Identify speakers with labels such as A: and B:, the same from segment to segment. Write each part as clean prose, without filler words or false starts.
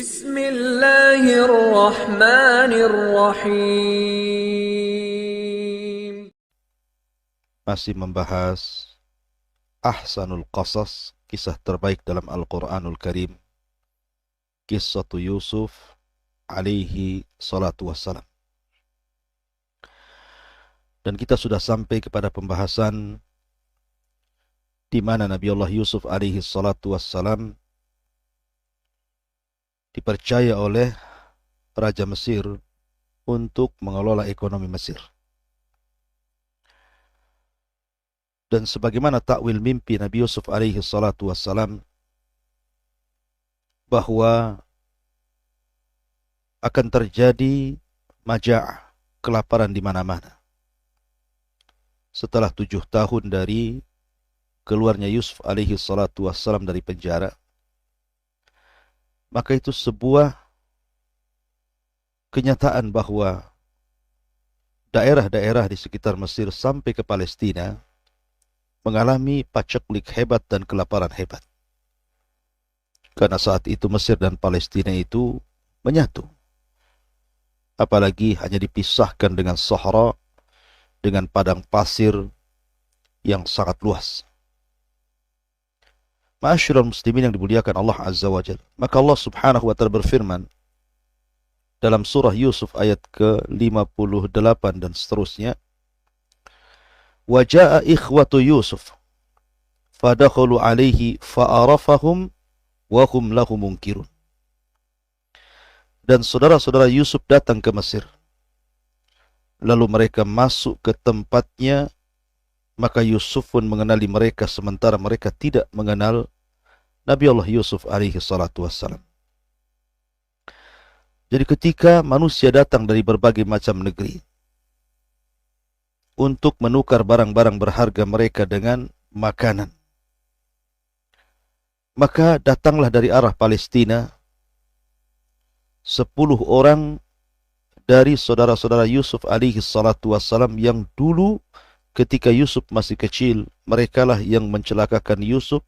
A: Bismillahirrahmanirrahim.
B: Masih membahas Ahsanul Qasas, kisah terbaik dalam Al-Quranul Karim, kisah Yusuf alaihi salatu wassalam. Dan kita sudah sampai kepada pembahasan di mana Nabi Allah Yusuf alaihi salatu wassalam dipercaya oleh Raja Mesir untuk mengelola ekonomi Mesir. Dan sebagaimana takwil mimpi Nabi Yusuf alaihi salatu wassalam bahwa akan terjadi maja'ah, kelaparan di mana-mana. Setelah 7 tahun dari keluarnya Yusuf alaihi salatu wassalam dari penjara, maka itu sebuah kenyataan bahwa daerah-daerah di sekitar Mesir sampai ke Palestina mengalami paceklik hebat dan kelaparan hebat. Karena saat itu Mesir dan Palestina itu menyatu. Apalagi hanya dipisahkan dengan Sahara, dengan padang pasir yang sangat luas. Ma'asyiral muslimin yang dimuliakan Allah Azza wa Jalla. Maka Allah Subhanahu wa ta'ala berfirman dalam surah Yusuf ayat ke-58 dan seterusnya, wa jaa ikhwatu Yusuf fadakhalu alaihi fa'arafahum wa hum lahu munkirun. Dan saudara-saudara Yusuf datang ke Mesir, lalu mereka masuk ke tempatnya, maka Yusuf pun mengenali mereka sementara mereka tidak mengenal Nabi Allah Yusuf alaihi salatu wassalam. Jadi ketika manusia datang dari berbagai macam negeri untuk menukar barang-barang berharga mereka dengan makanan, maka datanglah dari arah Palestina 10 orang dari saudara-saudara Yusuf alaihi salatu wassalam yang dulu ketika Yusuf masih kecil, merekalah yang mencelakakan Yusuf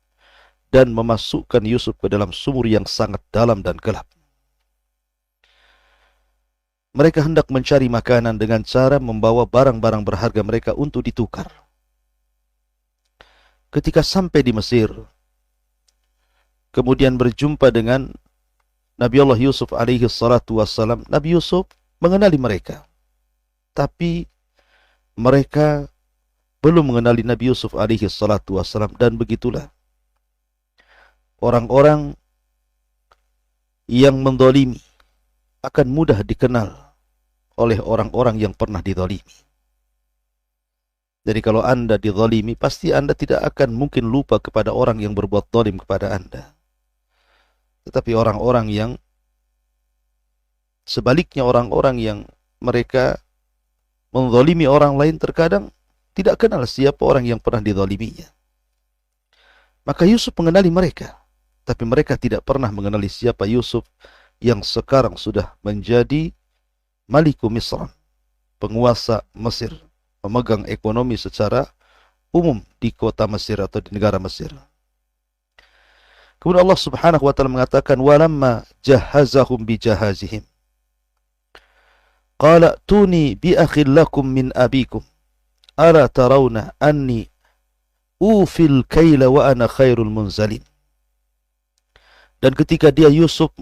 B: dan memasukkan Yusuf ke dalam sumur yang sangat dalam dan gelap. Mereka hendak mencari makanan dengan cara membawa barang-barang berharga mereka untuk ditukar. Ketika sampai di Mesir, kemudian berjumpa dengan Nabi Allah Yusuf alaihi salatu wassalam, Nabi Yusuf mengenali mereka. Tapi mereka belum mengenali Nabi Yusuf alaihi salatu wassalam, dan begitulah orang-orang yang mendolimi akan mudah dikenal oleh orang-orang yang pernah didolimi. Jadi kalau Anda didolimi, pasti Anda tidak akan mungkin lupa kepada orang yang berbuat dolim kepada Anda. Tetapi orang-orang yang sebaliknya, orang-orang yang mereka mendolimi orang lain, terkadang tidak kenal siapa orang yang pernah didoliminya. Maka Yusuf mengenali mereka, tapi mereka tidak pernah mengenali siapa Yusuf yang sekarang sudah menjadi Maliku Misr, penguasa Mesir, memegang ekonomi secara umum di kota Mesir atau di negara Mesir. Kemudian Allah Subhanahu wa ta'ala mengatakan, walamma jahazahum bijahazihim qala tuni bi akhil lakum min abikum ala tarawna anni ufil kaila wa ana khairul munzalin. Dan ketika dia Yusuf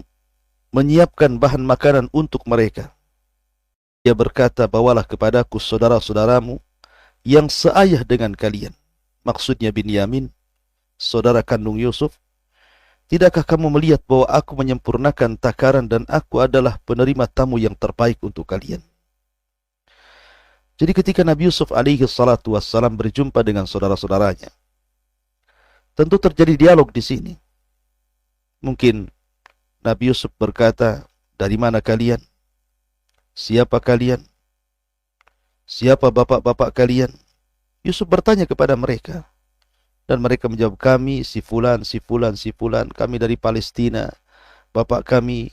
B: menyiapkan bahan makanan untuk mereka, dia berkata, bawalah kepadaku saudara-saudaramu yang seayah dengan kalian. Maksudnya Binyamin, saudara kandung Yusuf. Tidakkah kamu melihat bahwa aku menyempurnakan takaran dan aku adalah penerima tamu yang terbaik untuk kalian? Jadi ketika Nabi Yusuf alaihi salatu wassalam berjumpa dengan saudara-saudaranya, tentu terjadi dialog di sini. Mungkin Nabi Yusuf berkata, dari mana kalian? Siapa kalian? Siapa bapak-bapak kalian? Yusuf bertanya kepada mereka. Dan mereka menjawab, kami si fulan, si fulan, si fulan. Kami dari Palestina. Bapak kami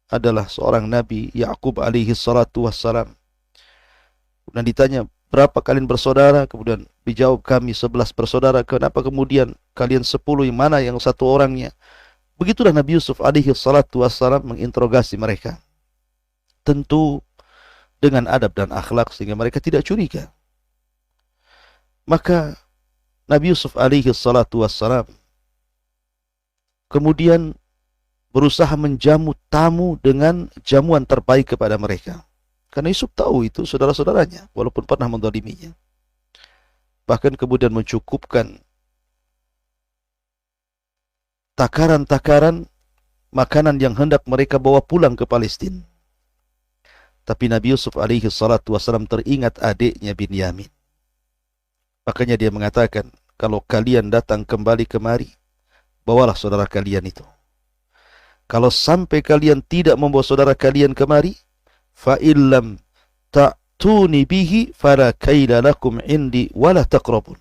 B: adalah seorang Nabi, Ya'qub alaihi salatu wassalam. Dan ditanya, berapa kalian bersaudara? Kemudian dijawab, kami 11 bersaudara. Kenapa kemudian kalian 10? Yang mana yang satu orangnya? Begitulah Nabi Yusuf alaihi salatu wassalam menginterogasi mereka. Tentu dengan adab dan akhlak sehingga mereka tidak curiga. Maka Nabi Yusuf alaihi salatu wassalam kemudian berusaha menjamu tamu dengan jamuan terbaik kepada mereka. Karena Yusuf tahu itu saudara-saudaranya, walaupun pernah mendoliminya. Bahkan kemudian mencukupkan takaran-takaran makanan yang hendak mereka bawa pulang ke Palestina. Tapi Nabi Yusuf alaihi salatu wassalam teringat adiknya Binyamin. Makanya dia mengatakan, kalau kalian datang kembali kemari, bawalah saudara kalian itu. Kalau sampai kalian tidak membawa saudara kalian kemari, fa illam ta'tuni bihi fala kaila lakum indi wala taqrabun.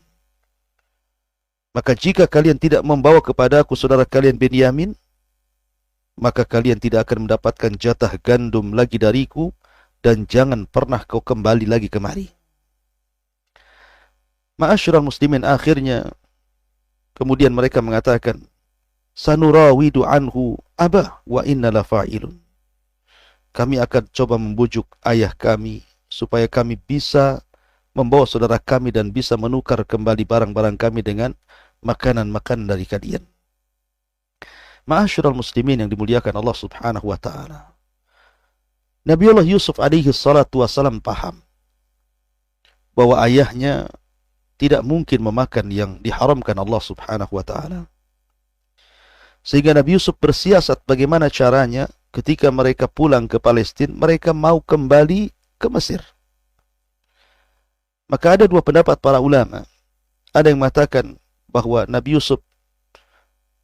B: Maka jika kalian tidak membawa kepadaku saudara kalian Binyamin, maka kalian tidak akan mendapatkan jatah gandum lagi dariku, dan jangan pernah kau kembali lagi kemari. Ma'asyiral muslimin, akhirnya kemudian mereka mengatakan, sanurawidu anhu abah wa inna la fa'ilun. Kami akan coba membujuk ayah kami supaya kami bisa membawa saudara kami dan bisa menukar kembali barang-barang kami dengan makanan-makanan dari kalian. Ma'asyiral muslimin yang dimuliakan Allah Subhanahu wa taala. Nabiullah Yusuf alaihi salatu wassalam paham bahwa ayahnya tidak mungkin memakan yang diharamkan Allah Subhanahu wa taala. Sehingga Nabi Yusuf bersiasat bagaimana caranya ketika mereka pulang ke Palestina, mereka mau kembali ke Mesir. Maka ada dua pendapat para ulama. Ada yang mengatakan bahwa Nabi Yusuf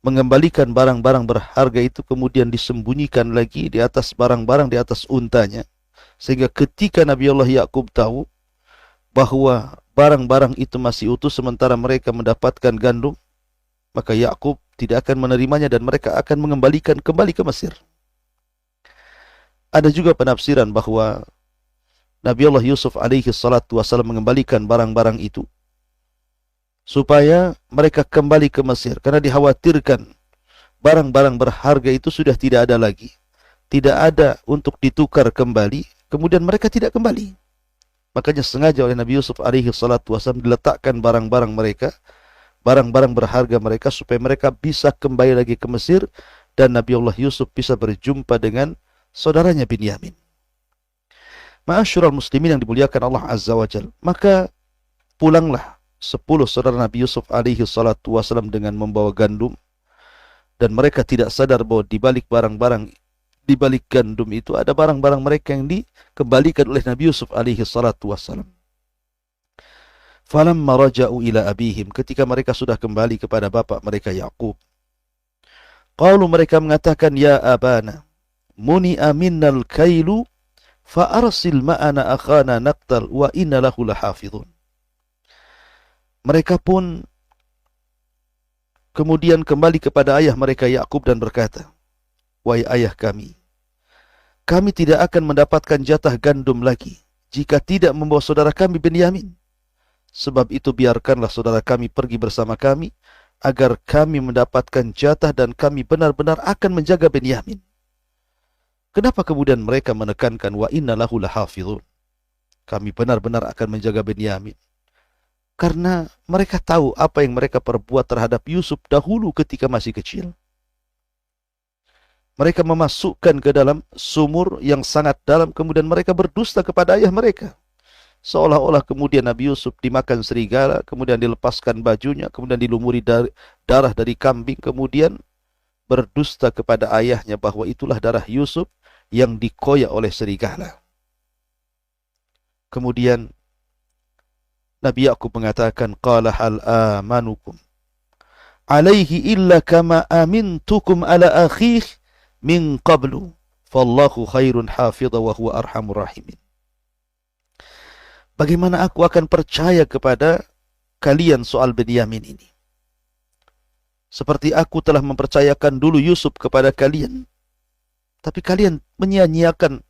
B: mengembalikan barang-barang berharga itu kemudian disembunyikan lagi di atas barang-barang di atas untanya. Sehingga ketika Nabi Allah Ya'qub tahu bahwa barang-barang itu masih utuh sementara mereka mendapatkan gandum, maka Ya'qub tidak akan menerimanya dan mereka akan mengembalikan kembali ke Mesir. Ada juga penafsiran bahwa Nabi Allah Yusuf alaihi salatu wassalam mengembalikan barang-barang itu supaya mereka kembali ke Mesir, karena dikhawatirkan barang-barang berharga itu sudah tidak ada lagi, tidak ada untuk ditukar kembali, kemudian mereka tidak kembali. Makanya sengaja oleh Nabi Yusuf alaihi salatu wassalam diletakkan barang-barang mereka, barang-barang berharga mereka, supaya mereka bisa kembali lagi ke Mesir dan Nabi Allah Yusuf bisa berjumpa dengan saudaranya Binyamin. Ma'asyiral muslimin yang dimuliakan Allah Azza wa Jalla. Maka pulanglah 10 saudara Nabi Yusuf alaihi salatu wassalam dengan membawa gandum, dan mereka tidak sadar bahwa di balik barang-barang, di balik gandum itu ada barang-barang mereka yang dikembalikan oleh Nabi Yusuf alaihi salatu wassalam. Falamma raja'u ila abihim, ketika mereka sudah kembali kepada bapak mereka Ya'qub, qalu, mereka mengatakan, ya abana muni'a minnal kailu fa arsil ma'ana akhana naqtal wa inna lahu lahafidhun. Mereka pun kemudian kembali kepada ayah mereka Ya'qub dan berkata, wahai ayah kami tidak akan mendapatkan jatah gandum lagi jika tidak membawa saudara kami Binyamin. Sebab itu biarkanlah saudara kami pergi bersama kami, agar kami mendapatkan jatah dan kami benar-benar akan menjaga Binyamin. Kenapa kemudian mereka menekankan wa inna lahu lahafidhun? Kami benar-benar akan menjaga Binyamin. Karena mereka tahu apa yang mereka perbuat terhadap Yusuf dahulu ketika masih kecil. Mereka memasukkan ke dalam sumur yang sangat dalam, kemudian mereka berdusta kepada ayah mereka. Seolah-olah kemudian Nabi Yusuf dimakan serigala, kemudian dilepaskan bajunya, kemudian dilumuri darah dari kambing, kemudian berdusta kepada ayahnya bahwa itulah darah Yusuf yang dikoyak oleh serigala. Kemudian Nabi Ya'qub mengatakan, qala hal amanukum alaihi illa kama amintukum ala akhih min qablu fallahu khairun hafidha wa huwa arhamur rahimin. Bagaimana aku akan percaya kepada kalian soal Binyamin ini? Seperti aku telah mempercayakan dulu Yusuf kepada kalian, tapi kalian menyia-nyiakan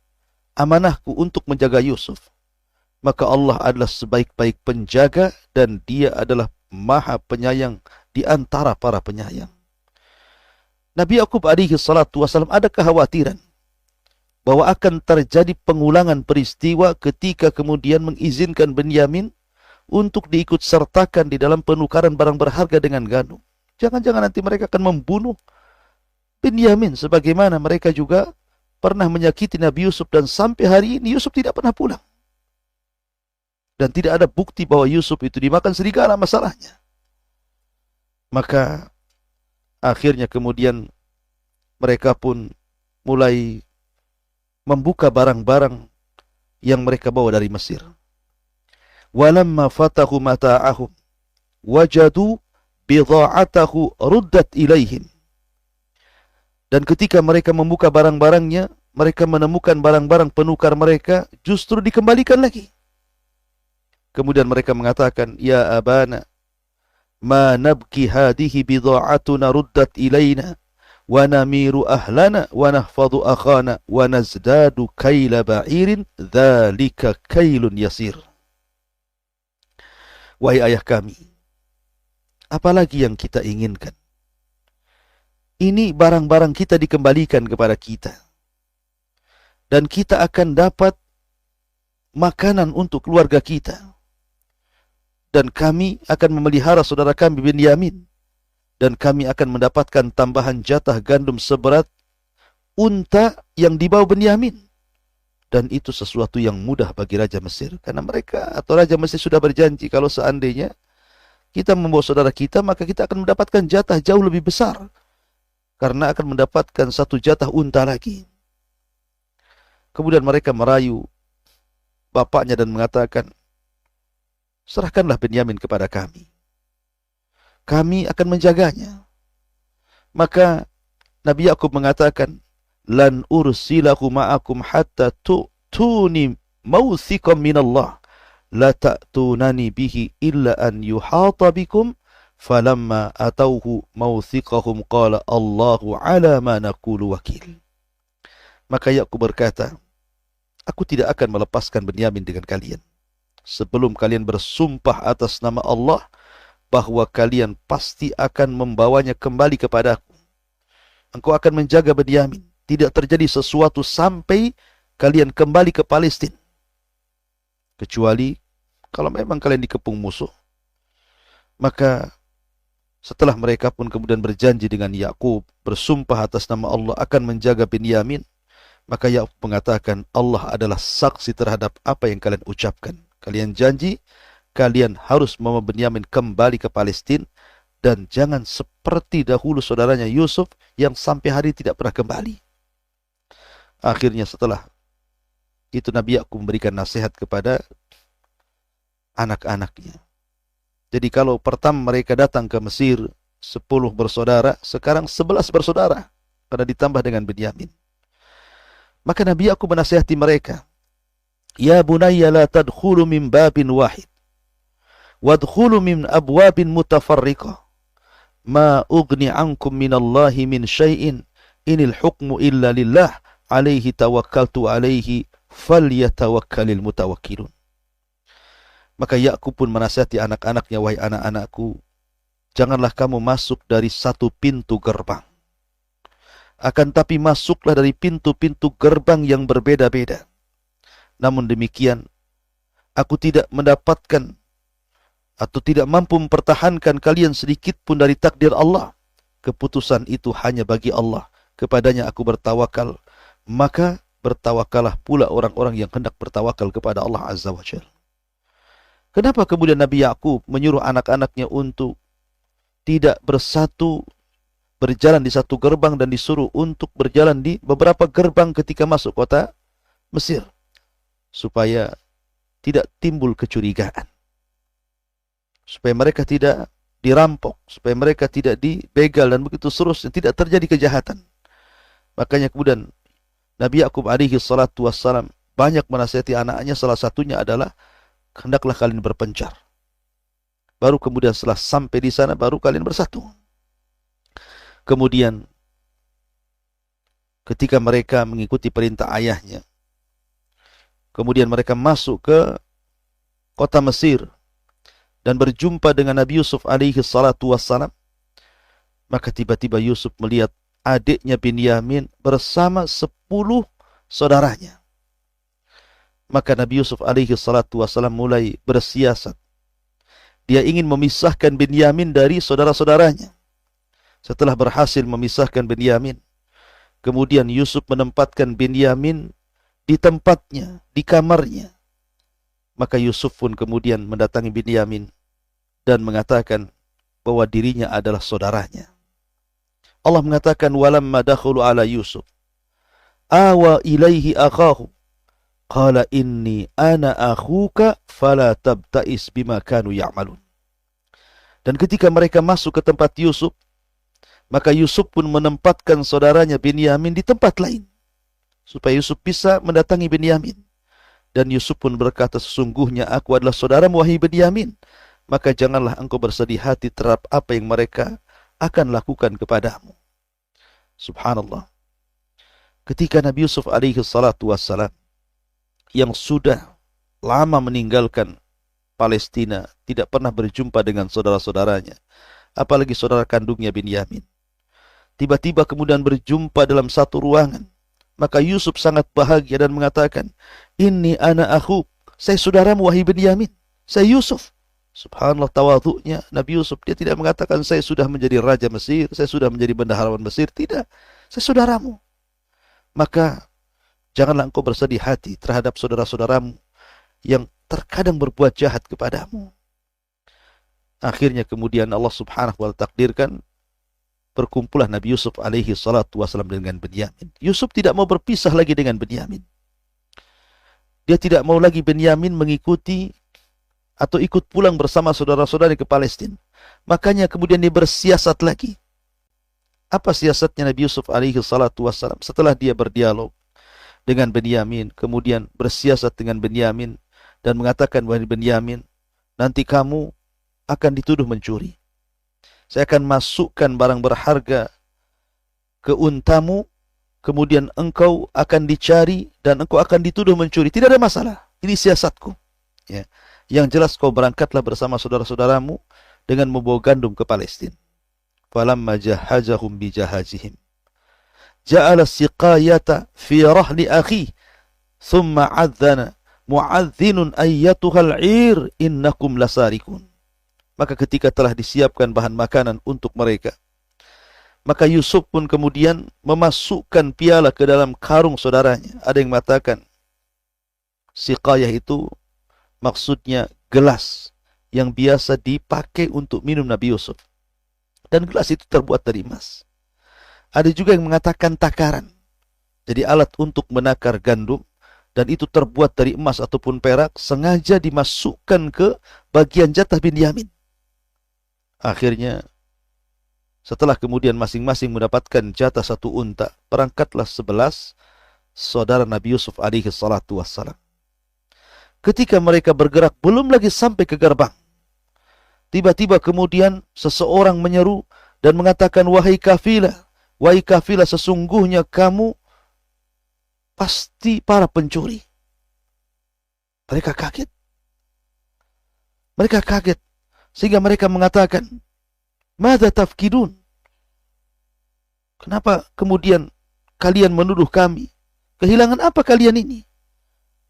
B: amanahku untuk menjaga Yusuf. Maka Allah adalah sebaik-baik penjaga dan Dia adalah Maha Penyayang di antara para penyayang. Nabi Yakub alaihi salatu wasallam ada kekhawatiran bahwa akan terjadi pengulangan peristiwa ketika kemudian mengizinkan Benyamin untuk diikut sertakan di dalam penukaran barang berharga dengan gandum. Jangan-jangan nanti mereka akan membunuh Benyamin sebagaimana mereka juga pernah menyakiti Nabi Yusuf, dan sampai hari ini Yusuf tidak pernah pulang. Dan tidak ada bukti bahwa Yusuf itu dimakan serigala masalahnya. Maka akhirnya kemudian mereka pun mulai membuka barang-barang yang mereka bawa dari Mesir. Walamma fatahu mata'ahum wajadu bidha'atahu ruddat ilaihim. Dan ketika mereka membuka barang-barangnya, mereka menemukan barang-barang penukar mereka justru dikembalikan lagi. Kemudian mereka mengatakan, ya abana, ma nabki hadihi bidha'atuna ruddat ilaina, wa namiru ahlana, wa nahfadu akhana, wa nazdadu kaila ba'irin, dhalika kailun yasir. Wahai ayah kami, apalagi yang kita inginkan? Ini barang-barang kita dikembalikan kepada kita. Dan kita akan dapat makanan untuk keluarga kita. Dan kami akan memelihara saudara kami Benyamin. Dan kami akan mendapatkan tambahan jatah gandum seberat unta yang dibawa Benyamin. Dan itu sesuatu yang mudah bagi Raja Mesir. Karena mereka atau Raja Mesir sudah berjanji kalau seandainya kita membawa saudara kita, maka kita akan mendapatkan jatah jauh lebih besar. Karena akan mendapatkan satu jatah unta lagi. Kemudian mereka merayu bapaknya dan mengatakan, serahkanlah Benyamin kepada kami. Kami akan menjaganya. Maka Nabi Yakub mengatakan, lan ursilahu ma'akum hatta tu'tuni mawthiqam minallah. La ta'tunani bihi illa an yuhata bikum. Falamma atauhu mawthiqahum qala Allahu ala ma naqulu wakil. Maka Yakub berkata, aku tidak akan melepaskan Benyamin dengan kalian sebelum kalian bersumpah atas nama Allah bahwa kalian pasti akan membawanya kembali kepadaku. Engkau akan menjaga Benyamin. Tidak terjadi sesuatu sampai kalian kembali ke Palestina. Kecuali kalau memang kalian dikepung musuh. Maka setelah mereka pun kemudian berjanji dengan Yakub, bersumpah atas nama Allah akan menjaga Benyamin, maka Yakub mengatakan, Allah adalah saksi terhadap apa yang kalian ucapkan. Kalian janji, kalian harus membawa Benyamin kembali ke Palestina, dan jangan seperti dahulu saudaranya Yusuf yang sampai hari tidak pernah kembali. Akhirnya setelah itu Nabi Yakub memberikan nasihat kepada anak-anaknya. Jadi kalau pertama mereka datang ke Mesir 10 bersaudara, sekarang 11 bersaudara karena ditambah dengan Benyamin. Maka Nabi Yakub menasihati mereka, ya bunayya la tadkhulu min babin wahid wadkhulu min abwabin mutafarriqah ma ughni ankum minallahi min syai'in inil hukmu illa lillah alaihi tawakkaltu alaihi falyatawakkalil mutawakkilun. Maka Yakub pun menasihati anak-anaknya, wahai anak-anakku, janganlah kamu masuk dari satu pintu gerbang. Akan tapi masuklah dari pintu-pintu gerbang yang berbeda-beda. Namun demikian, aku tidak mendapatkan atau tidak mampu mempertahankan kalian sedikit pun dari takdir Allah. Keputusan itu hanya bagi Allah. Kepadanya aku bertawakal. Maka bertawakallah pula orang-orang yang hendak bertawakal kepada Allah Azza wa Jalla. Kenapa kemudian Nabi Yakub menyuruh anak-anaknya untuk tidak bersatu berjalan di satu gerbang dan disuruh untuk berjalan di beberapa gerbang ketika masuk kota Mesir? Supaya tidak timbul kecurigaan. Supaya mereka tidak dirampok, supaya mereka tidak dibegal dan begitu seterusnya, tidak terjadi kejahatan. Makanya kemudian Nabi Yakub alaihi salatu wassalam banyak menasihati anaknya, salah satunya adalah hendaklah kalian berpencar. Baru kemudian setelah sampai di sana, baru kalian bersatu. Kemudian ketika mereka mengikuti perintah ayahnya, kemudian mereka masuk ke kota Mesir dan berjumpa dengan Nabi Yusuf alaihi salatu wassalam, maka tiba-tiba Yusuf melihat adiknya Binyamin bersama 10 saudaranya. Maka Nabi Yusuf alaihi salatu wasallam mulai bersiasat. Dia ingin memisahkan Binyamin dari saudara-saudaranya. Setelah berhasil memisahkan Binyamin, kemudian Yusuf menempatkan Binyamin di tempatnya, di kamarnya. Maka Yusuf pun kemudian mendatangi Binyamin dan mengatakan bahwa dirinya adalah saudaranya. Allah mengatakan, walamma dakhulu ala Yusuf awa ilaihi akhahu qala inni ana akhuka fala tabta'is bima kanu ya'malun. Dan ketika mereka masuk ke tempat Yusuf, maka Yusuf pun menempatkan saudaranya Binyamin di tempat lain supaya Yusuf bisa mendatangi Binyamin. Dan Yusuf pun berkata, sesungguhnya aku adalah saudaramu wahai Binyamin, maka janganlah engkau bersedih hati terhadap apa yang mereka akan lakukan kepadamu. Subhanallah. Ketika Nabi Yusuf alaihi salatu wassalam yang sudah lama meninggalkan Palestina, tidak pernah berjumpa dengan saudara-saudaranya, apalagi saudara kandungnya Binyamin, tiba-tiba kemudian berjumpa dalam satu ruangan. Maka Yusuf sangat bahagia dan mengatakan, inni ana akhuk, saya saudaramu wahai Binyamin, saya Yusuf. Subhanallah tawadhu'nya Nabi Yusuf. Dia tidak mengatakan saya sudah menjadi raja Mesir, saya sudah menjadi bendaharawan Mesir. Tidak, saya saudaramu. Maka janganlah engkau bersedih hati terhadap saudara-saudaramu yang terkadang berbuat jahat kepadamu. Akhirnya kemudian Allah subhanahu wa ta'ala takdirkan berkumpulah Nabi Yusuf alaihi salatu wasallam dengan Binyamin. Yusuf tidak mau berpisah lagi dengan Binyamin. Dia tidak mau lagi Binyamin mengikuti atau ikut pulang bersama saudara-saudara ke Palestina. Makanya kemudian dia bersiasat lagi. Apa siasatnya Nabi Yusuf alaihi salatu wassalam? Setelah dia berdialog dengan Binyamin, kemudian bersiasat dengan Binyamin dan mengatakan, wahai Binyamin, nanti kamu akan dituduh mencuri. Saya akan masukkan barang berharga ke untamu, kemudian engkau akan dicari dan engkau akan dituduh mencuri. Tidak ada masalah. Ini siasatku. Ya. Yang jelas kau berangkatlah bersama saudara-saudaramu dengan membawa gandum ke Palestina. Falamma jahazahum bijahazihim ja'ala siqayata fi rahli akhi thumma adzana mu'adzinun ayyatuhal 'ir innakum lasarikun. Maka ketika telah disiapkan bahan makanan untuk mereka, maka Yusuf pun kemudian memasukkan piala ke dalam karung saudaranya. Ada yang mengatakan siqayah itu maksudnya gelas yang biasa dipakai untuk minum Nabi Yusuf. Dan gelas itu terbuat dari emas. Ada juga yang mengatakan takaran. Jadi alat untuk menakar gandum. Dan itu terbuat dari emas ataupun perak. Sengaja dimasukkan ke bagian jatah Binyamin. Akhirnya setelah kemudian masing-masing mendapatkan jatah satu unta, berangkatlah 11 saudara Nabi Yusuf alaihi salatu wassalam. Ketika mereka bergerak, belum lagi sampai ke gerbang, tiba-tiba kemudian seseorang menyeru dan mengatakan, wahai kafilah, sesungguhnya kamu pasti para pencuri. Mereka kaget. Sehingga mereka mengatakan, madza tafkidun? Kenapa kemudian kalian menuduh kami? Kehilangan apa kalian ini?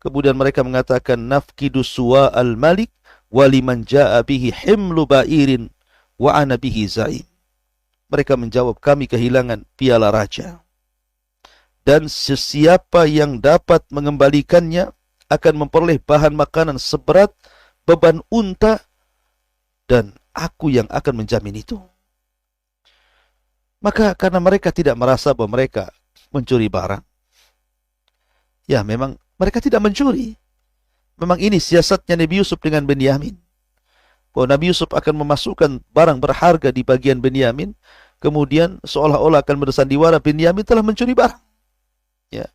B: Kemudian mereka mengatakan, nafkidu suwa al-malik waliman ja'a bihi himlu ba'irin wa ana bihi za'im. Mereka menjawab, kami kehilangan piala raja. Dan sesiapa yang dapat mengembalikannya akan memperoleh bahan makanan seberat beban unta, dan aku yang akan menjamin itu. Maka karena mereka tidak merasa bahwa mereka mencuri barang, ya memang mereka tidak mencuri. Memang ini siasatnya Nabi Yusuf dengan Binyamin. Bahwa Nabi Yusuf akan memasukkan barang berharga di bagian Binyamin, kemudian seolah-olah akan bersandiwara Binyamin telah mencuri barang. Ya.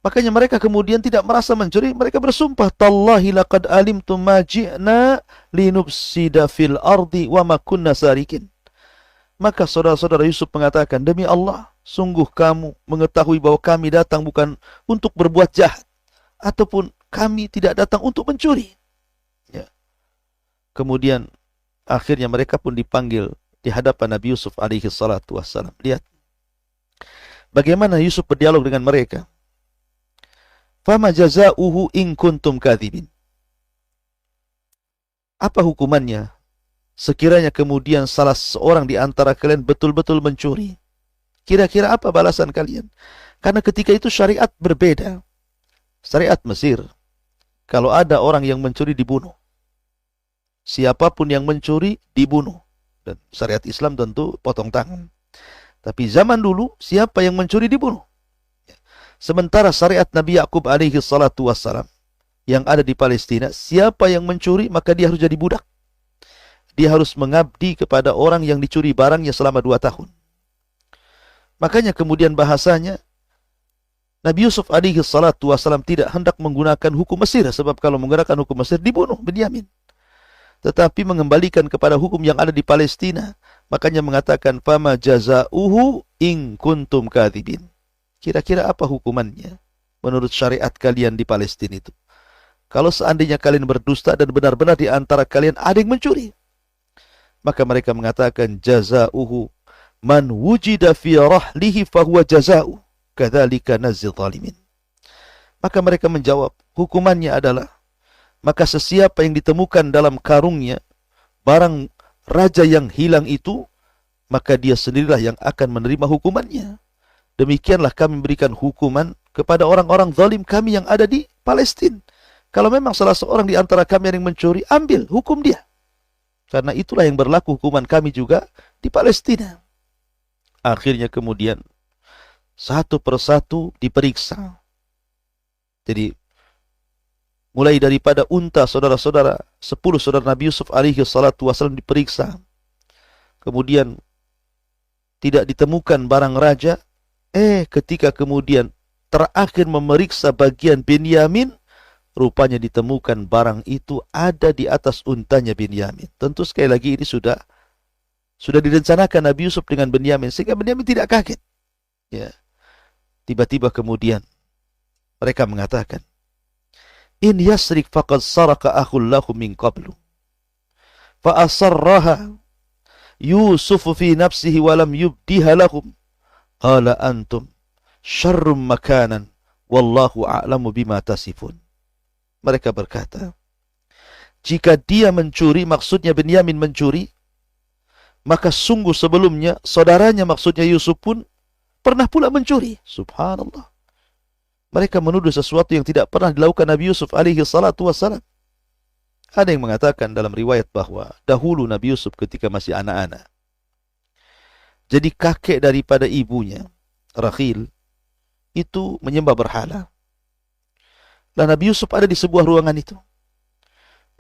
B: Makanya mereka kemudian tidak merasa mencuri, mereka bersumpah, tallahi laqad alimtum ma ji'na linufsida fil ardi wa ma kunna sarikin. Maka saudara-saudara Yusuf mengatakan, demi Allah, sungguh kamu mengetahui bahwa kami datang bukan untuk berbuat jahat, ataupun kami tidak datang untuk mencuri. Ya. Kemudian akhirnya mereka pun dipanggil di hadapan Nabi Yusuf alaihi salatu wassalam. Lihat, bagaimana Yusuf berdialog dengan mereka. Fama jazauhu in kuntum kadzibin. Apa hukumannya sekiranya kemudian salah seorang di antara kalian betul-betul mencuri? Kira-kira apa balasan kalian? Karena ketika itu syariat berbeda. Syariat Mesir, kalau ada orang yang mencuri dibunuh. Siapapun yang mencuri dibunuh. Dan syariat Islam tentu potong tangan. Tapi zaman dulu siapa yang mencuri dibunuh. Sementara syariat Nabi Yakub alaihi salatu wassalam yang ada di Palestina, siapa yang mencuri maka dia harus jadi budak. Dia harus mengabdi kepada orang yang dicuri barangnya selama 2 tahun. Makanya kemudian bahasanya Nabi Yusuf alaihi salatu wassalam tidak hendak menggunakan hukum Mesir, sebab kalau menggunakan hukum Mesir dibunuh Binyamin. Tetapi mengembalikan kepada hukum yang ada di Palestina. Makanya mengatakan fama jazauhu in kuntum kadzibin. Kira-kira apa hukumannya menurut syariat kalian di Palestina itu? Kalau seandainya kalian berdusta dan benar-benar di antara kalian ada yang mencuri, maka mereka mengatakan jazauhu man wujida fi rahlihi fahuwa jazau kadzalika nazil zalimin. Maka mereka menjawab, hukumannya adalah maka sesiapa yang ditemukan dalam karungnya barang raja yang hilang itu, maka dia sendirilah yang akan menerima hukumannya. Demikianlah kami memberikan hukuman kepada orang-orang zalim kami yang ada di Palestina. Kalau memang salah seorang di antara kami yang mencuri, ambil hukum dia. Karena itulah yang berlaku hukuman kami juga di Palestina. Akhirnya kemudian satu persatu diperiksa. Jadi mulai daripada unta saudara-saudara, 10 saudara Nabi Yusuf alaihi salatu wasallam diperiksa. Kemudian tidak ditemukan barang raja. Ketika kemudian terakhir memeriksa bagian Binyamin, rupanya ditemukan barang itu ada di atas untanya Binyamin. Tentu sekali lagi ini sudah direncanakan Nabi Yusuf dengan Binyamin, sehingga Binyamin tidak kaget. Ya. Tiba-tiba kemudian mereka mengatakan, in yasrik faqad saraka akhul lahu min qablu fa asarraha Yusuf fi nafsihi wa lam yubdiha lahum. Qala antum syarrum makanan wallahu a'lamu bima tasifun. Mereka berkata, jika dia mencuri, maksudnya Binyamin mencuri, maka sungguh sebelumnya saudaranya, maksudnya Yusuf pun pernah pula mencuri. Subhanallah. Mereka menuduh sesuatu yang tidak pernah dilakukan Nabi Yusuf alaihi salatu wassalam. Ada yang mengatakan dalam riwayat bahwa dahulu Nabi Yusuf ketika masih anak-anak, jadi kakek daripada ibunya, Rakhil, itu menyembah berhala. Dan Nabi Yusuf ada di sebuah ruangan itu.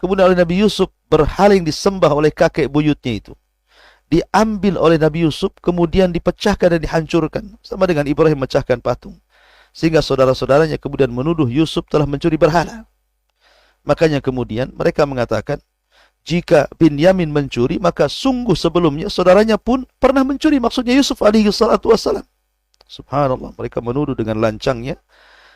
B: Kemudian oleh Nabi Yusuf, berhala yang disembah oleh kakek buyutnya itu diambil oleh Nabi Yusuf, kemudian dipecahkan dan dihancurkan. Sama dengan Ibrahim memecahkan patung. Sehingga saudara-saudaranya kemudian menuduh Yusuf telah mencuri berhala. Makanya kemudian mereka mengatakan, jika Binyamin mencuri, maka sungguh sebelumnya saudaranya pun pernah mencuri, maksudnya Yusuf alaihi salatu wassalam. Subhanallah, mereka menuduh dengan lancangnya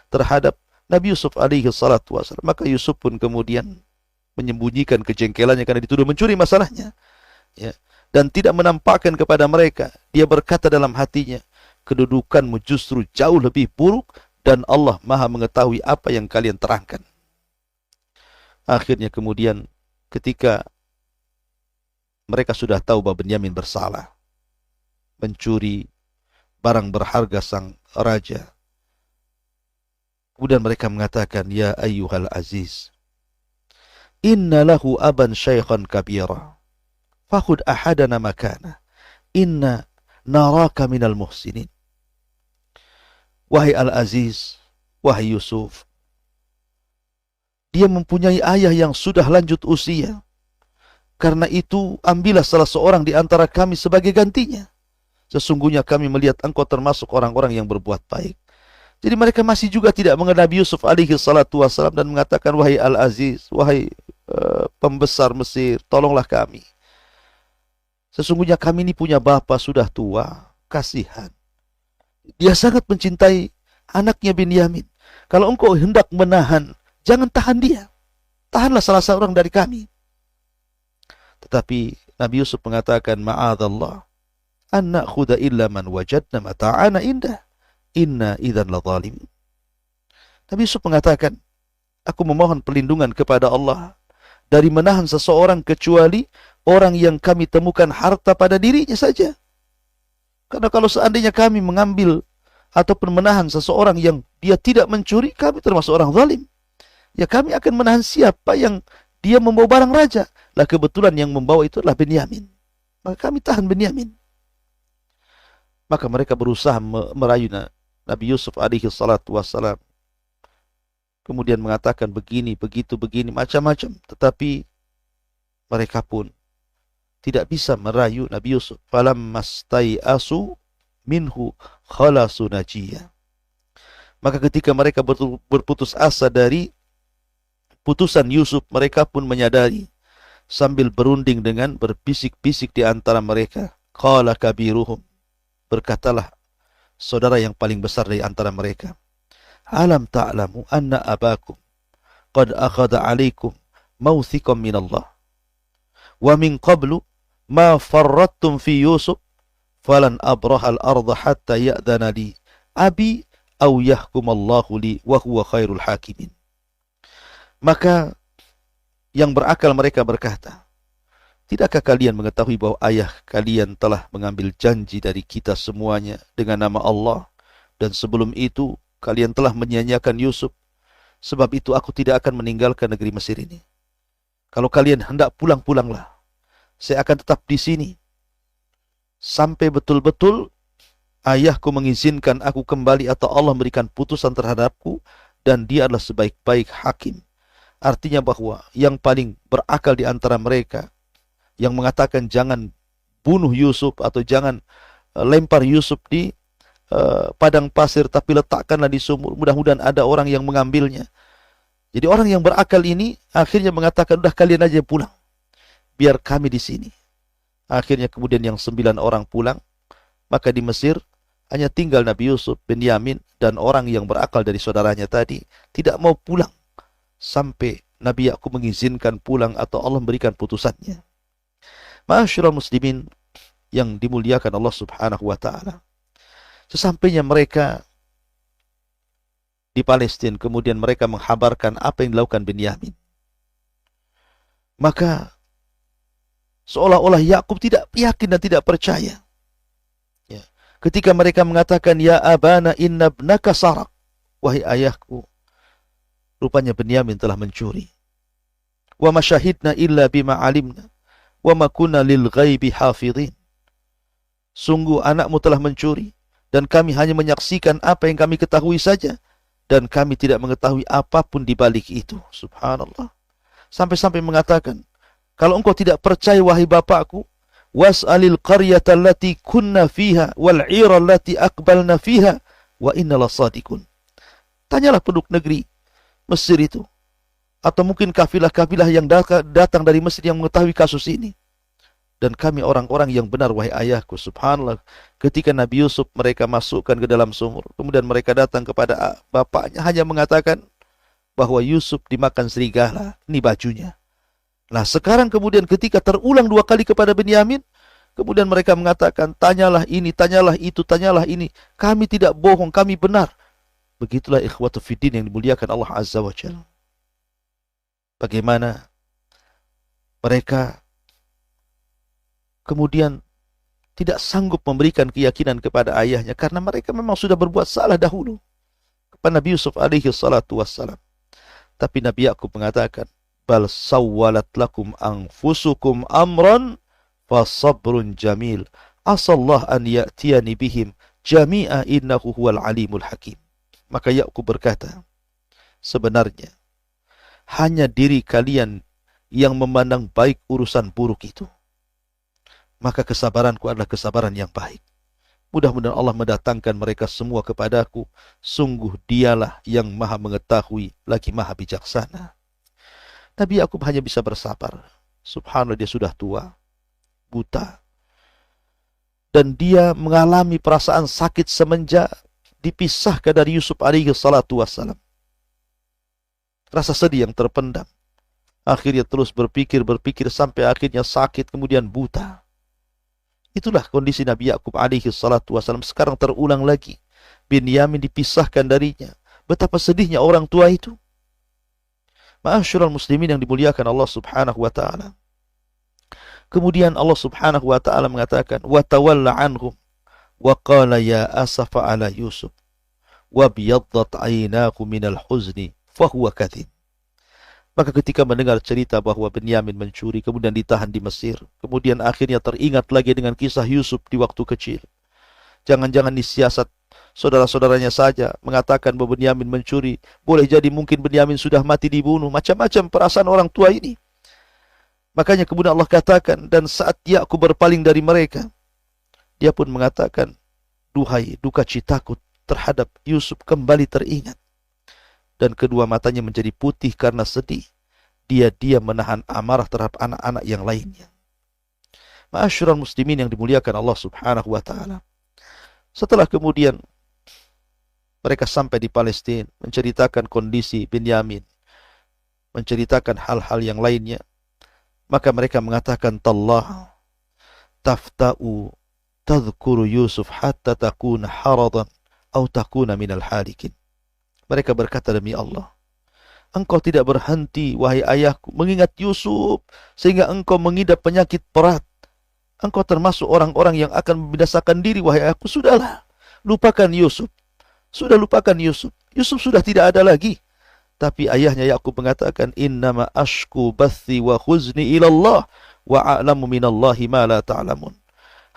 B: terhadap Nabi Yusuf alaihi salatu wassalam. Maka Yusuf pun kemudian menyembunyikan kejengkelannya karena dituduh mencuri masalahnya. Ya. Dan tidak menampakkan kepada mereka. Dia berkata dalam hatinya, kedudukanmu justru jauh lebih buruk dan Allah Maha mengetahui apa yang kalian terangkan. Akhirnya kemudian ketika mereka sudah tahu bahwa Binyamin bersalah, mencuri barang berharga sang raja, kemudian mereka mengatakan, ya ayyuhal aziz, inna lahu aban syaikhan kabira, fakhud ahadana makana, inna naraka minal muhsinin. Wahai al-aziz, wahai Yusuf, dia mempunyai ayah yang sudah lanjut usia. Karena itu, ambillah salah seorang di antara kami sebagai gantinya. Sesungguhnya kami melihat engkau termasuk orang-orang yang berbuat baik. Jadi mereka masih juga tidak mengenal Nabi Yusuf alaihi salatu wassalam dan mengatakan, wahai Al-Aziz, wahai pembesar Mesir, tolonglah kami. Sesungguhnya kami ini punya bapa sudah tua, kasihan. Dia sangat mencintai anaknya Binyamin. Kalau engkau hendak menahan, jangan tahan dia. Tahanlah salah seorang dari kami. Tetapi Nabi Yusuf mengatakan, ma'adallah, an na'khudha illa man wajadna mata'ana indah. inna idzan ladzalim. Nabi Yusuf mengatakan, aku memohon perlindungan kepada Allah dari menahan seseorang kecuali orang yang kami temukan harta pada dirinya saja. Karena kalau seandainya kami mengambil ataupun menahan seseorang yang dia tidak mencuri, kami termasuk orang zalim. Ya kami akan menahan siapa yang dia membawa barang raja. Lah kebetulan yang membawa itu adalah Benyamin. Maka kami tahan Benyamin. Maka mereka berusaha merayu Nabi Yusuf alaihi salatu wassalam. Kemudian mengatakan begini, begitu, begini, macam-macam. Tetapi mereka pun tidak bisa merayu Nabi Yusuf. Falamma stai'asu minhu khalasu najiyah. Maka ketika mereka berputus asa dari putusan Yusuf, mereka pun menyadari sambil berunding dengan berbisik-bisik di antara mereka. Qala kabiruhum. Berkatalah saudara yang paling besar dari antara mereka. Alam ta'lamu anna abakum qad akhadha alaikum mawthiqan min Allah. Wa min qablu ma farrattum fi Yusuf falan abrahal arda hatta ya'dana li abi aw yahkum Allahu li wa huwa khairul hakimin. Maka yang berakal mereka berkata, tidakkah kalian mengetahui bahwa ayah kalian telah mengambil janji dari kita semuanya dengan nama Allah, dan sebelum itu kalian telah menyia-nyiakan Yusuf. Sebab itu aku tidak akan meninggalkan negeri Mesir ini. Kalau kalian hendak pulang, pulanglah. Saya akan tetap di sini sampai betul-betul ayahku mengizinkan aku kembali atau Allah memberikan putusan terhadapku dan dia adalah sebaik-baik hakim. Artinya bahwa yang paling berakal di antara mereka yang mengatakan jangan bunuh Yusuf atau jangan lempar Yusuf di padang pasir tapi letakkanlah di sumur, mudah-mudahan ada orang yang mengambilnya. Jadi orang yang berakal ini akhirnya mengatakan udah kalian aja pulang, biar kami di sini. Akhirnya kemudian yang 9 orang pulang, maka di Mesir hanya tinggal Nabi Yusuf, Benyamin, dan orang yang berakal dari saudaranya tadi tidak mau pulang sampai Nabi Yakub mengizinkan pulang atau Allah memberikan putusannya. Ma'asyiral muslimin yang dimuliakan Allah Subhanahu wa taala. Sesampainya mereka di Palestina, kemudian mereka menghabarkan apa yang dilakukan Benyamin. Maka seolah-olah Yakub tidak yakin dan tidak percaya. Ya. Ketika mereka mengatakan, ya abana inna ibnaka sarak, wahai ayahku, rupanya Benyamin telah mencuri. Wa ma syahidna illa bima alimna wa ma kunna lil ghaibi hafidhin. Sungguh anakmu telah mencuri dan kami hanya menyaksikan apa yang kami ketahui saja dan kami tidak mengetahui apapun di balik itu. Subhanallah. Sampai-sampai mengatakan, kalau engkau tidak percaya wahai bapakku, was'alil qaryata allati kunna fiha wal 'ira allati aqbalna fiha wa inna lasadiqun. Tanyalah penduduk negeri Mesir itu, atau mungkin kafilah-kafilah yang datang dari Mesir yang mengetahui kasus ini. Dan kami orang-orang yang benar wahai ayahku. Subhanallah. Ketika Nabi Yusuf mereka masukkan ke dalam sumur, kemudian mereka datang kepada bapaknya hanya mengatakan bahwa Yusuf dimakan serigala, ini bajunya. Nah sekarang kemudian ketika terulang 2 kali kepada Benyamin, kemudian mereka mengatakan, tanyalah ini, tanyalah itu, tanyalah ini. Kami tidak bohong, kami benar. Begitulah ikhwatu fiddin yang dimuliakan Allah Azza wa Jalla. Bagaimana mereka kemudian tidak sanggup memberikan keyakinan kepada ayahnya karena mereka memang sudah berbuat salah dahulu kepada Nabi Yusuf alaihi salatu wassalam. Tapi Nabi Yakub mengatakan, bal sawwalat lakum anfusukum amran fasabrun jamil asallah an ya'tiyani bihim jami'a innahu huwal alimul hakim. Maka Yakub berkata, sebenarnya hanya diri kalian yang memandang baik urusan buruk itu. Maka kesabaranku adalah kesabaran yang baik. Mudah-mudahan Allah mendatangkan mereka semua kepadaku. Sungguh dialah yang maha mengetahui lagi maha bijaksana. Nabi Yakub hanya bisa bersabar. Subhanallah, dia sudah tua, buta. Dan dia mengalami perasaan sakit semenjak dipisahkan dari Yusuf alaihi salatu wassalam. Rasa sedih yang terpendam. Akhirnya terus berpikir sampai akhirnya sakit kemudian buta. Itulah kondisi Nabi Yakub alaihi salatu wassalam. Sekarang terulang lagi. Binyamin dipisahkan darinya. Betapa sedihnya orang tua itu. Ma'asyiral muslimin yang dimuliakan Allah Subhanahu wa taala. Kemudian Allah Subhanahu wa taala mengatakan, "Wa tawalla anhum wa qala ya asafa ala Yusuf wa biyaddat 'aynahu minal huzni fa huwa kadhib." Maka ketika mendengar cerita bahwa Binyamin mencuri, kemudian ditahan di Mesir, kemudian akhirnya teringat lagi dengan kisah Yusuf di waktu kecil. Jangan-jangan disiasat saudara-saudaranya saja mengatakan bahwa Binyamin mencuri. Boleh jadi mungkin Binyamin sudah mati dibunuh. Macam-macam perasaan orang tua ini. Makanya kemudian Allah katakan, dan saat Yakub berpaling dari mereka, dia pun mengatakan, duhai, duka citaku terhadap Yusuf kembali teringat. Dan kedua matanya menjadi putih karena sedih. Dia menahan amarah terhadap anak-anak yang lainnya. Ma'asyiral muslimin yang dimuliakan Allah Subhanahu wa taala. Setelah kemudian mereka sampai di Palestina, menceritakan kondisi Binyamin, menceritakan hal-hal yang lainnya, maka mereka mengatakan, "Tallah tafta'u tadhkuru Yusuf hatta takuna haradan atau takuna minal halikin." Mereka berkata, demi Allah, engkau tidak berhenti, wahai ayahku, mengingat Yusuf sehingga engkau mengidap penyakit berat. Engkau termasuk orang-orang yang akan membinasakan diri, wahai ayahku. Sudahlah, lupakan Yusuf. Sudah lupakan Yusuf. Yusuf sudah tidak ada lagi. Tapi ayahnya Yakub mengatakan, innama ashku bathi wa khuzni ilallah wa a'lamu minallahi ma la ta'lamun.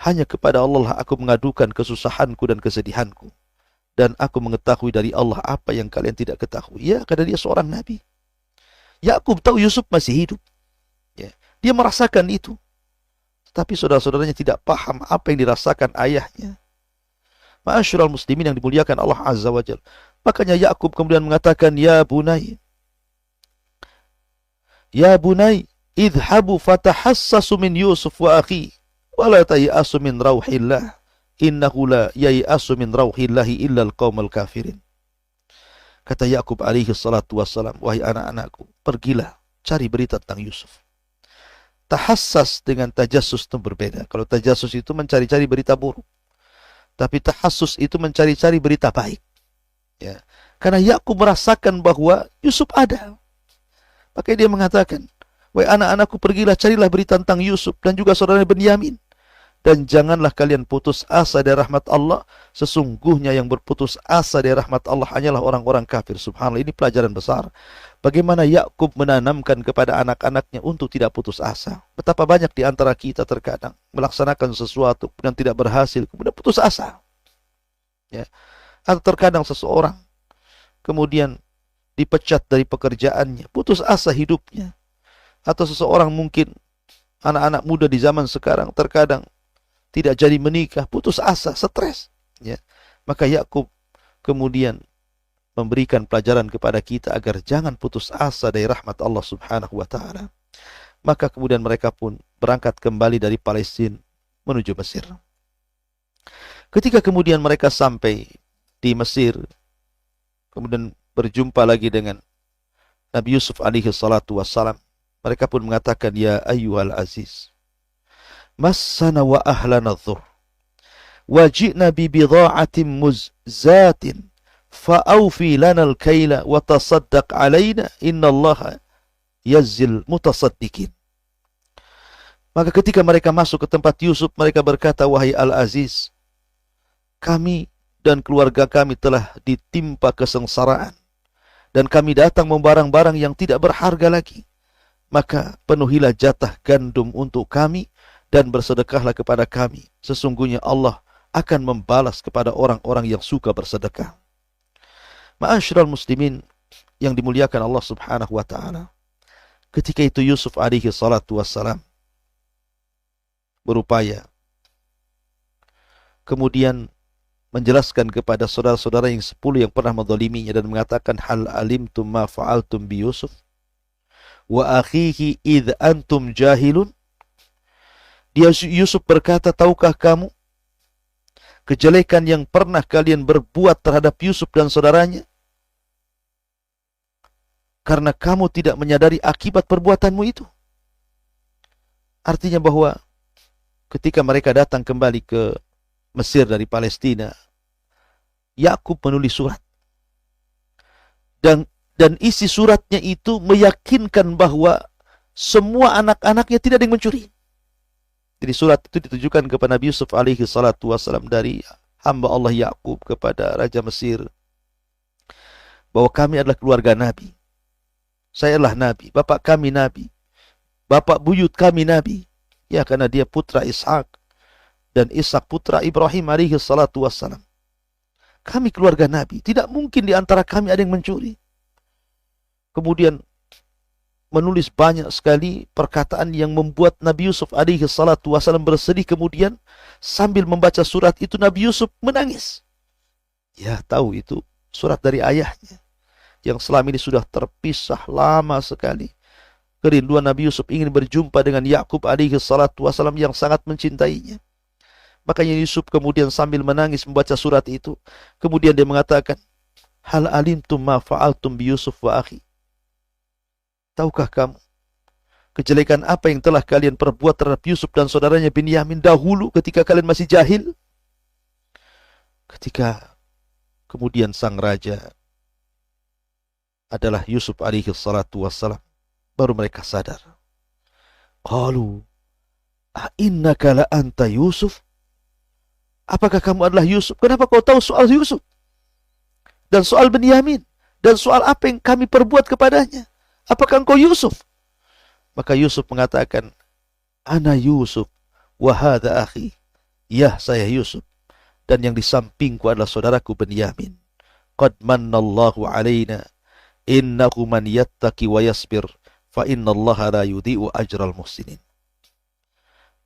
B: Hanya kepada Allah aku mengadukan kesusahanku dan kesedihanku. Dan aku mengetahui dari Allah apa yang kalian tidak ketahui. Ya, karena dia seorang nabi. Yakub tahu Yusuf masih hidup. Ya, dia merasakan itu. Tapi saudara-saudaranya tidak paham apa yang dirasakan ayahnya. Ma'asyiral muslimin yang dimuliakan Allah Azza wa Jalla. Makanya Yakub kemudian mengatakan, ya bunai, idhabu fatahassasu min Yusuf wa akhi, wa la tayasu min rauhillah, innahu la yayasu min rauhillahi illa al-qaumul kafirin. Kata Yakub alaihi salatu wassalam, wahai anak-anakku, pergilah cari berita tentang Yusuf. Tahassas dengan tajassus itu berbeda. Kalau tajassus itu mencari-cari berita buruk, tapi tahassus itu mencari-cari berita baik. Ya. Karena Yakub merasakan bahwa Yusuf ada. Maka dia mengatakan, wahai anak-anakku, pergilah carilah berita tentang Yusuf dan juga saudaranya Binyamin. Dan janganlah kalian putus asa dari rahmat Allah. Sesungguhnya yang berputus asa dari rahmat Allah hanyalah orang-orang kafir. Subhanallah, ini pelajaran besar. Bagaimana Yakub menanamkan kepada anak-anaknya untuk tidak putus asa. Betapa banyak di antara kita terkadang melaksanakan sesuatu dan tidak berhasil, kemudian putus asa. Ya. Atau terkadang seseorang kemudian dipecat dari pekerjaannya, putus asa hidupnya. Atau seseorang mungkin, anak-anak muda di zaman sekarang terkadang tidak jadi menikah, putus asa, stres. Ya. Maka Yakub kemudian memberikan pelajaran kepada kita agar jangan putus asa dari rahmat Allah Subhanahu wa taala. Maka kemudian mereka pun berangkat kembali dari Palestina menuju Mesir. Ketika kemudian mereka sampai di Mesir, kemudian berjumpa lagi dengan Nabi Yusuf alaihi salatu wassalam, mereka pun mengatakan, ya ayyuhal aziz, massana wa ahlana dhur, wa ji'na bi bidha'atin muzzatin, fa'awfi lana al-kaila wa tasaddaq alaina, innallaha yazzil mutasaddiqin. Maka ketika mereka masuk ke tempat Yusuf, mereka berkata, wahai Al-Aziz, kami dan keluarga kami telah ditimpa kesengsaraan, dan kami datang membawa barang-barang yang tidak berharga lagi. Maka penuhilah jatah gandum untuk kami, dan bersedekahlah kepada kami. Sesungguhnya Allah akan membalas kepada orang-orang yang suka bersedekah. Ma'asyiral muslimin yang dimuliakan Allah Subhanahu wa taala. Ketika itu Yusuf alaihi salatu wassalam berupaya kemudian menjelaskan kepada saudara-saudara yang 10 yang pernah menzaliminya dan mengatakan, hal alimtum ma fa'altum bi Yusuf wa akhihi idh antum jahilun. Dia Yusuf berkata, tahukah kamu kejelekan yang pernah kalian berbuat terhadap Yusuf dan saudaranya? Karena kamu tidak menyadari akibat perbuatanmu itu. Artinya bahwa ketika mereka datang kembali ke Mesir dari Palestina, Yakub menulis surat. Dan isi suratnya itu meyakinkan bahwa semua anak-anaknya tidak ada yang mencuri. Jadi surat itu ditujukan kepada Nabi Yusuf alaihi salatu wassalam dari hamba Allah Yakub kepada Raja Mesir, bahwa kami adalah keluarga Nabi. Saya adalah Nabi, bapak kami Nabi, bapak buyut kami Nabi. Ya, karena dia putra Ishak dan Ishak putra Ibrahim alaihi salatu wassalam. Kami keluarga Nabi, tidak mungkin di antara kami ada yang mencuri. Kemudian menulis banyak sekali perkataan yang membuat Nabi Yusuf alaihi salatu wasallam bersedih. Kemudian sambil membaca surat itu Nabi Yusuf menangis. Ya, tahu itu surat dari ayahnya yang selama ini sudah terpisah lama sekali. Kerinduan Nabi Yusuf ingin berjumpa dengan Yakub alaihi salatu wasallam yang sangat mencintainya. Makanya Yusuf kemudian sambil menangis membaca surat itu. Kemudian dia mengatakan, hal alimtum ma fa'altum bi Yusuf wa akhi. Tahukah kamu kejelekan apa yang telah kalian perbuat terhadap Yusuf dan saudaranya Binyamin dahulu ketika kalian masih jahil? Ketika kemudian sang raja adalah Yusuf alaihi salatu wassalam, baru mereka sadar. Qalu, a'innaka la anta Yusuf? Apakah kamu adalah Yusuf? Kenapa kau tahu soal Yusuf? Dan soal Binyamin? Dan soal apa yang kami perbuat kepadanya? Apakah engkau Yusuf? Maka Yusuf mengatakan, ana Yusuf, wa hadha akhi. Ya, saya Yusuf. Dan yang di sampingku adalah saudaraku Binyamin. Qad mannallahu alaina, innahu man yattaqi wa yasbir, fa innallaha la yudhi'u ajral muhsinin.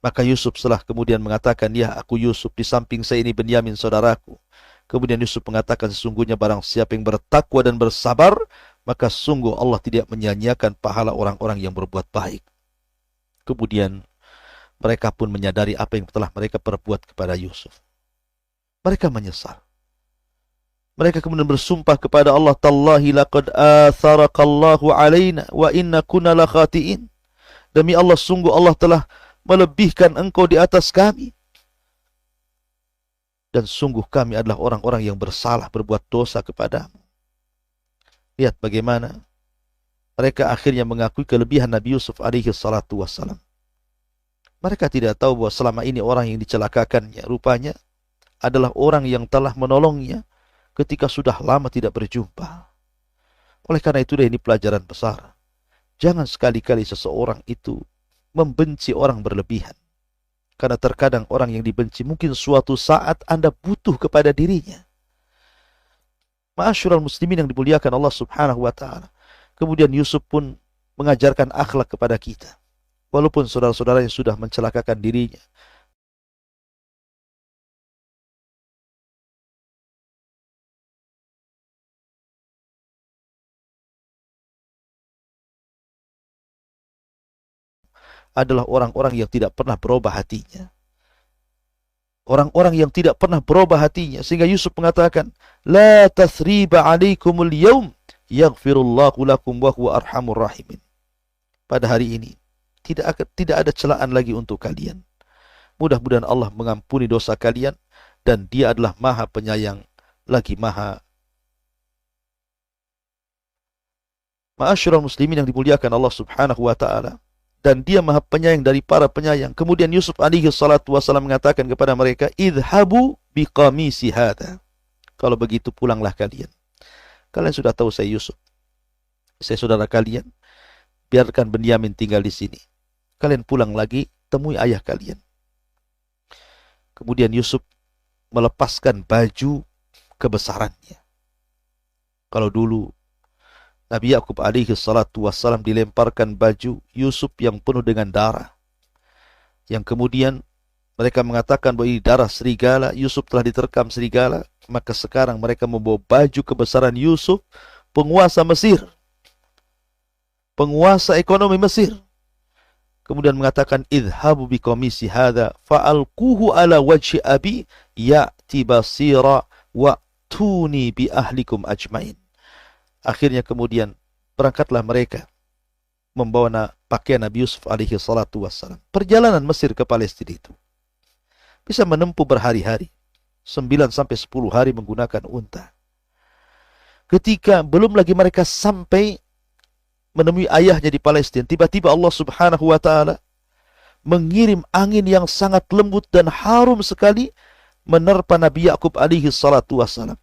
B: Maka Yusuf setelah kemudian mengatakan, ya, aku Yusuf, di samping saya ini Binyamin saudaraku. Kemudian Yusuf mengatakan, sesungguhnya barang siapa yang bertakwa dan bersabar, maka sungguh Allah tidak menyia-nyiakan pahala orang-orang yang berbuat baik. Kemudian mereka pun menyadari apa yang telah mereka perbuat kepada Yusuf. Mereka menyesal. Mereka kemudian bersumpah kepada Allah, tallahi laqad atharakallahu alaina wa inna kunna la khati'in. Demi Allah, sungguh Allah telah melebihkan engkau di atas kami. Dan sungguh kami adalah orang-orang yang bersalah berbuat dosa kepadamu. Lihat bagaimana mereka akhirnya mengakui kelebihan Nabi Yusuf alaihi salatu wassalam. Mereka tidak tahu bahwa selama ini orang yang dicelakakannya rupanya adalah orang yang telah menolongnya ketika sudah lama tidak berjumpa. Oleh karena itu ini pelajaran besar. Jangan sekali-kali seseorang itu membenci orang berlebihan. Karena terkadang orang yang dibenci mungkin suatu saat Anda butuh kepada dirinya. Ma'asyiral muslimin yang dimuliakan Allah subhanahu wa ta'ala. Kemudian Yusuf pun mengajarkan akhlak kepada kita. Walaupun saudara-saudara yang sudah mencelakakan dirinya. Adalah orang-orang yang tidak pernah berubah hatinya. Orang-orang yang tidak pernah berubah hatinya. Sehingga Yusuf mengatakan, la tathriba alaikumul yawm, yaghfirullahu lakum wa huwa arhamur rahimin. Pada hari ini, tidak ada celaan lagi untuk kalian. Mudah-mudahan Allah mengampuni dosa kalian, dan Dia adalah Maha Penyayang, lagi Maha. Ma'asyiral muslimin yang dimuliakan Allah subhanahu wa ta'ala. Dan Dia Maha Penyayang dari para penyayang. Kemudian Yusuf alaihi salatu wassalam mengatakan kepada mereka, idhabu biqamisi hadha. Kalau begitu pulanglah kalian. Kalian sudah tahu saya Yusuf. Saya saudara kalian. Biarkan Binyamin tinggal di sini. Kalian pulang lagi, temui ayah kalian. Kemudian Yusuf melepaskan baju kebesarannya. Kalau dulu Nabi Yakub alaihi salatu wassalam dilemparkan baju Yusuf yang penuh dengan darah. Yang kemudian mereka mengatakan bahwa ini darah serigala, Yusuf telah diterkam serigala. Maka sekarang mereka membawa baju kebesaran Yusuf, penguasa Mesir, penguasa ekonomi Mesir. Kemudian mengatakan, idhabu biqamisi hadha fa'alquhu ala wajhi abi ya'ti basira wa'tuni bi ahlikum ajmain. Akhirnya kemudian berangkatlah mereka membawa pakaian Nabi Yusuf alaihi salatu wassalam. Perjalanan Mesir ke Palestina itu bisa menempuh berhari-hari. 9 sampai 10 hari menggunakan unta. Ketika belum lagi mereka sampai menemui ayahnya di Palestina, tiba-tiba Allah Subhanahu wa taala mengirim angin yang sangat lembut dan harum sekali menerpa Nabi Yakub alaihi salatu wassalam.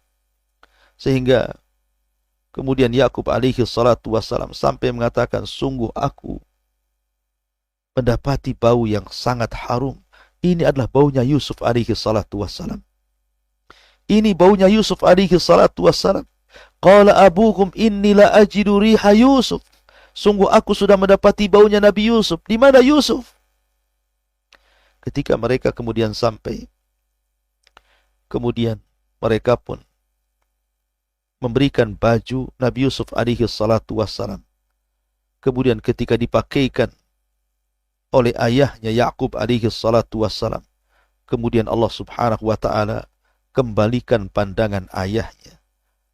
B: Sehingga kemudian Yakub alaihi salatu wassalam sampai mengatakan, sungguh aku mendapati bau yang sangat harum. Ini adalah baunya Yusuf alaihi salatu wassalam. Ini baunya Yusuf alaihi salatu wassalam. Qala abukum inni la ajidu riha Yusuf. Sungguh aku sudah mendapati baunya Nabi Yusuf. Di mana Yusuf? Ketika mereka kemudian sampai, kemudian mereka pun memberikan baju Nabi Yusuf alaihi salatu wassalam. Kemudian ketika dipakaikan oleh ayahnya Yakub alaihi salatu wassalam, kemudian Allah Subhanahu wa taala kembalikan pandangan ayahnya.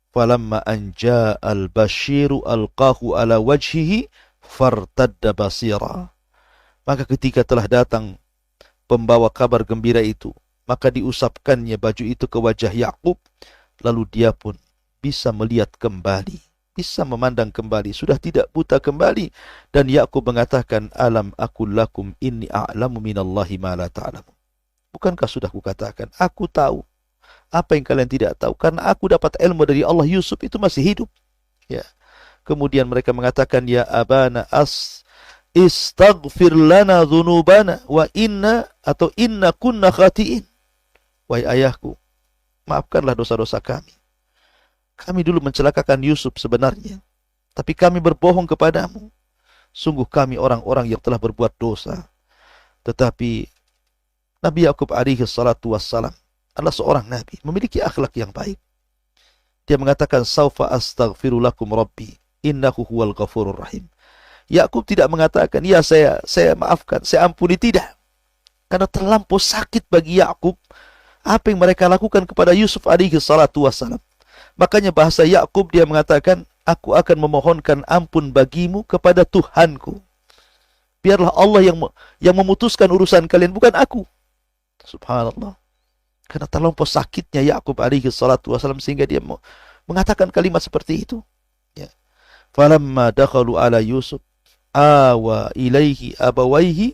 B: Falamma anja al-bashiru alqahu ala wajhihi fartadda basira. Maka ketika telah datang pembawa kabar gembira itu, maka diusapkannya baju itu ke wajah Yakub, lalu dia pun bisa melihat kembali, bisa memandang kembali, sudah tidak buta kembali. Dan Yakub mengatakan, alam aqul lakum inni a'lamu minallahi ma la ta'lamun. Bukankah sudah kukatakan, aku tahu apa yang kalian tidak tahu, karena aku dapat ilmu dari Allah. Yusuf itu masih hidup. Ya. Kemudian mereka mengatakan, ya abana istaghfir lana dhunubana wa inna kunna khati'in. Wahai ayahku, maafkanlah dosa-dosa kami. Kami dulu mencelakakan Yusuf sebenarnya, tapi kami berbohong kepadamu. Sungguh kami orang-orang yang telah berbuat dosa. Tetapi Nabi Yakub alaihi salatu wassalam adalah seorang nabi, memiliki akhlak yang baik. Dia mengatakan, saufa astaghfiru lakum rabbi innahu huwal ghafurur rahim. Yakub tidak mengatakan, ya saya maafkan, saya ampuni, tidak. Karena terlampau sakit bagi Yakub apa yang mereka lakukan kepada Yusuf alaihi salatu wassalam. Makanya bahasa Yakub dia mengatakan, aku akan memohonkan ampun bagimu kepada Tuhanku. Biarlah Allah yang memutuskan urusan kalian, bukan aku. Subhanallah. Karena terlampau sakitnya Yakub alaihi salatu wassalam sehingga dia mengatakan kalimat seperti itu. Ya. Falamma dakhalu ala Yusuf awa ilaihi abawaihi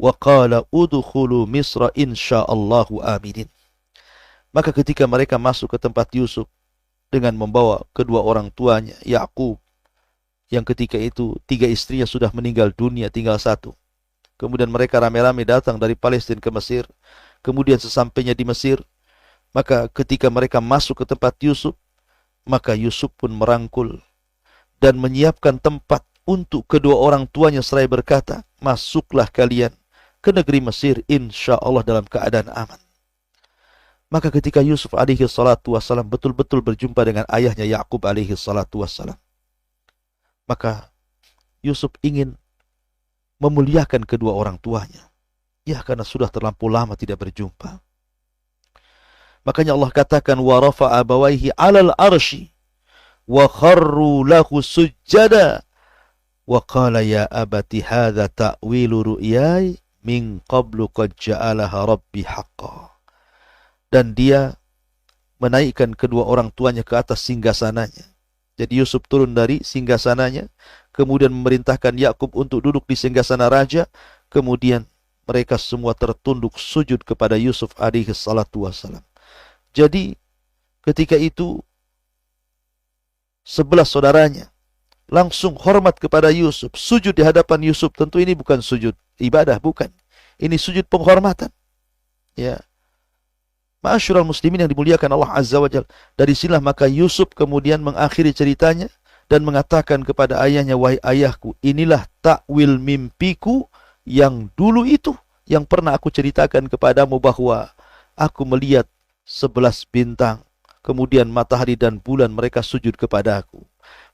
B: wa qala udkhulu Misra insyaallahu aminin. Maka ketika mereka masuk ke tempat Yusuf dengan membawa kedua orang tuanya, Yakub, yang ketika itu 3 istrinya sudah meninggal dunia, tinggal 1. Kemudian mereka rame-rame datang dari Palestina ke Mesir. Kemudian sesampainya di Mesir, maka ketika mereka masuk ke tempat Yusuf, maka Yusuf pun merangkul dan menyiapkan tempat untuk kedua orang tuanya seraya berkata, masuklah kalian ke negeri Mesir insyaallah dalam keadaan aman. Maka ketika Yusuf alaihi salatu wassalam betul-betul berjumpa dengan ayahnya Yakub alaihi salatu wassalam, maka Yusuf ingin memuliakan kedua orang tuanya. Ya, karena sudah terlampau lama tidak berjumpa. Makanya Allah katakan, wa rafa'a abawaihi 'alal arsy wa kharru lahu sujjada wa qala ya abati hadza ta'wilu ru'yai min qablu qad ja'alaha rabbi haqqan. Dan dia menaikkan kedua orang tuanya ke atas singgasananya. Jadi Yusuf turun dari singgasananya, kemudian memerintahkan Yakub untuk duduk di singgasana raja, kemudian mereka semua tertunduk sujud kepada Yusuf alaihi salatu wassalam. Jadi ketika itu 11 saudaranya langsung hormat kepada Yusuf, sujud di hadapan Yusuf. Tentu ini bukan sujud ibadah, bukan. Ini sujud penghormatan. Ya. Ma'asyiral muslimin yang dimuliakan Allah Azza wa Jalla. Dari sinilah maka Yusuf kemudian mengakhiri ceritanya dan mengatakan kepada ayahnya, wahai ayahku, inilah takwil mimpiku yang dulu itu, yang pernah aku ceritakan kepadamu bahwa aku melihat 11 bintang, kemudian matahari dan bulan mereka sujud kepadaku.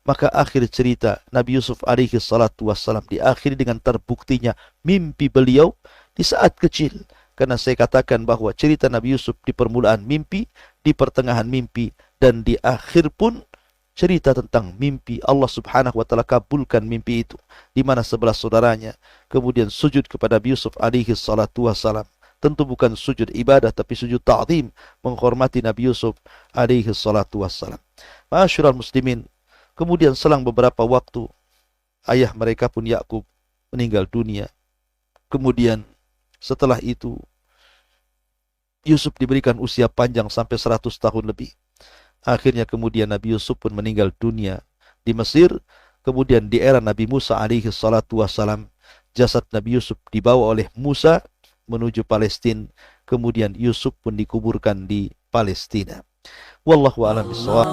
B: Maka akhir cerita Nabi Yusuf alaihi salatu wassalam diakhiri dengan terbuktinya mimpi beliau di saat kecil. Karena saya katakan bahwa cerita Nabi Yusuf di permulaan mimpi, di pertengahan mimpi, dan di akhir pun cerita tentang mimpi. Allah subhanahu wa ta'ala kabulkan mimpi itu, di mana 11 saudaranya kemudian sujud kepada Nabi Yusuf alaihi salatu wassalam tentu bukan sujud ibadah tapi sujud ta'zim, menghormati Nabi Yusuf alaihi salatu wassalam. Ma'asyiral muslimin, kemudian selang beberapa waktu ayah mereka pun Yakub meninggal dunia. Kemudian setelah itu Yusuf diberikan usia panjang sampai 100 tahun lebih. Akhirnya kemudian Nabi Yusuf pun meninggal dunia di Mesir. Kemudian di era Nabi Musa alaihi salatu wassalam, jasad Nabi Yusuf dibawa oleh Musa menuju Palestina. Kemudian Yusuf pun dikuburkan di Palestina. Wallahu a'lam bishawab.